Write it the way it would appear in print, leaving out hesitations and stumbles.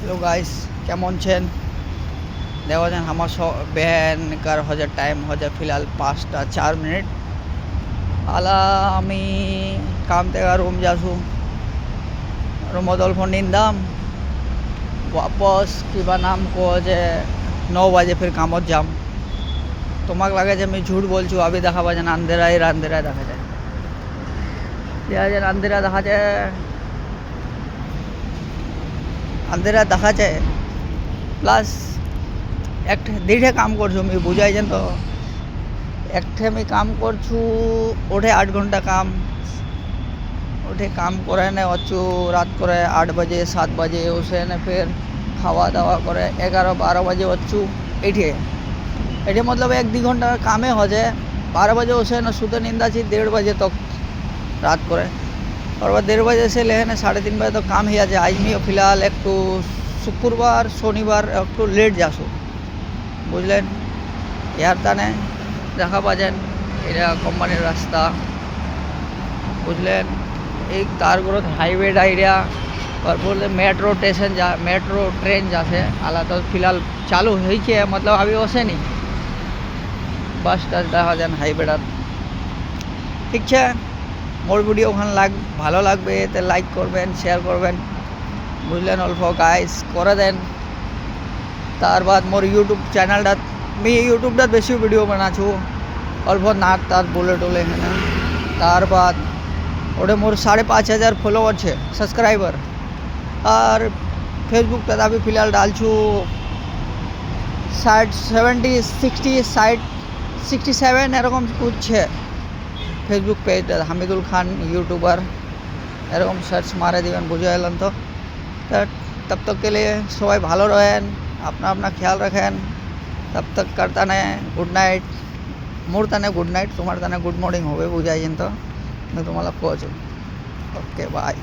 Hello guys केमन छेन देखो जेन हमार बहन कर हजे टाइम हजे फिलहाल 5:04 आला आमी काम तेगा रूम जासू रूमत अल्प निंदाम वापस किबा नाम को जे 9 बजे फिर कामत जाम তোমাক লাগে যে আমি ঝুট বলছি আবি দেখাবা যেন আন্ধেরাই দেখা যায় আন্ধেরা দেখা যায় প্লাস একটা দুইটা কাম করছো আমি বুঝাই যেন তো একটা আমি কাম করছু ওঠে 8 ঘন্টা কাম ওঠে কাম করে না অচ্ছু রাত করে 8 बजे 7 बजे उसे ने फिर खावा दावा करे 11-12 बजे অচ্ছু एठे एटे मतलब 1-2 घंटा कामे हो जाए 12 बजे उसे ना सुते नींदा छी 1:30 बजे तक रात करे और बाद 1:30 बजे से लेने 3:30 बजे तक काम हिया যায় आज मी फिलहाल एक तो शुक्रवार शनिवार एक तो लेट जासो बुझलेन यार ताने দেখা পাজেন এটা কোম্পানির রাস্তা বুঝলেন এই তারগুলো হাইওয়ে ডাইরিয়া और बोले मेट्रो स्टेशन जा मेट्रो ट्रेन जासे आला तो फिलहाल चालू হয়েছে मतलब अभी ওসেনি বাস টাস দেখা যান হাইওয়েটা ঠিক আছে মোর ভিডিও ওখানে ভালো লাগবে তে লাইক করবেন শেয়ার করবেন বুঝলেন অল্প গাইস করে দেন তার বাদ মোর ইউটিউব চ্যানেলটা আমি ইউটিউবটা বেশি ভিডিও বানাছু অল্প নাক তার বলে টলে হ্যাঁ তার বাদ ওটা মোর 5,500 ফলোয়ার আছে সাবস্ক্রাইবার और फेसबुक पे अभी फिलहाल डालछू 67 एरकम कुछ है फेसबुक पेज हामिदुल खान यूट्यूबर एरकम सर्च मारे दिबेन बुझे एलन तो तब तक के लिए सबाई भालो रहें अपना अपना ख्याल रखें तब तक करता ने गुड नाइट मोर ताने गुड नाइट तुम्हारे ताने गुड मॉर्निंग होबे बुझाई तो मैं तुम्हारा कहूँ ओके बाय।